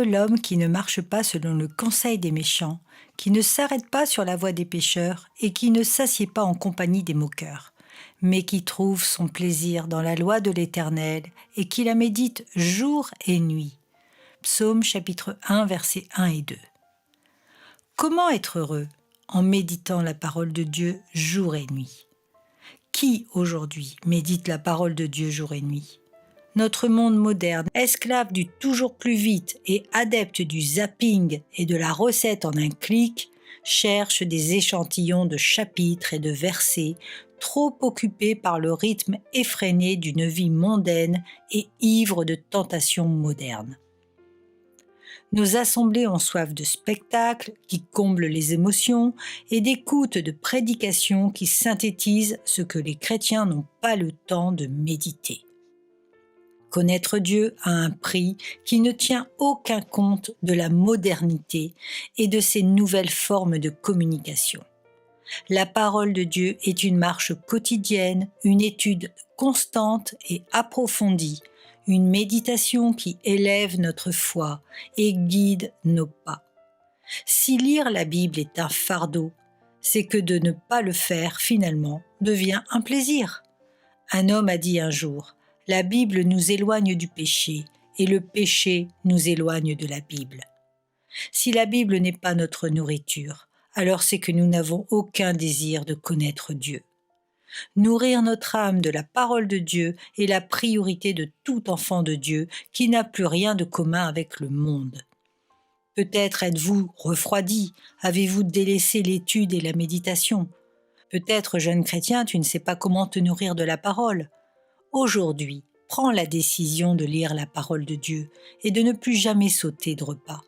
Heureux l'homme qui ne marche pas selon le conseil des méchants, qui ne s'arrête pas sur la voie des pécheurs et qui ne s'assied pas en compagnie des moqueurs, mais qui trouve son plaisir dans la loi de l'Éternel et qui la médite jour et nuit. Psaume chapitre 1, versets 1 et 2. Comment être heureux en méditant la parole de Dieu jour et nuit? Qui aujourd'hui médite la parole de Dieu jour et nuit? Notre monde moderne, esclave du toujours plus vite et adepte du zapping et de la recette en un clic, cherche des échantillons de chapitres et de versets, trop occupés par le rythme effréné d'une vie mondaine et ivre de tentations modernes. Nos assemblées ont soif de spectacles qui comblent les émotions et d'écoute de prédications qui synthétisent ce que les chrétiens n'ont pas le temps de méditer. Connaître Dieu a un prix qui ne tient aucun compte de la modernité et de ses nouvelles formes de communication. La parole de Dieu est une marche quotidienne, une étude constante et approfondie, une méditation qui élève notre foi et guide nos pas. Si lire la Bible est un fardeau, c'est que de ne pas le faire finalement devient un plaisir. Un homme a dit un jour: « La Bible nous éloigne du péché et le péché nous éloigne de la Bible. » Si la Bible n'est pas notre nourriture, alors c'est que nous n'avons aucun désir de connaître Dieu. Nourrir notre âme de la parole de Dieu est la priorité de tout enfant de Dieu qui n'a plus rien de commun avec le monde. Peut-être êtes-vous refroidi, avez-vous délaissé l'étude et la méditation. Peut-être, jeune chrétien, tu ne sais pas comment te nourrir de la parole. Aujourd'hui, prends la décision de lire la parole de Dieu et de ne plus jamais sauter de repas.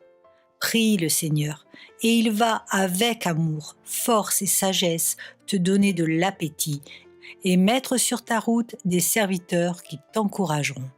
Prie le Seigneur, et il va avec amour, force et sagesse te donner de l'appétit et mettre sur ta route des serviteurs qui t'encourageront.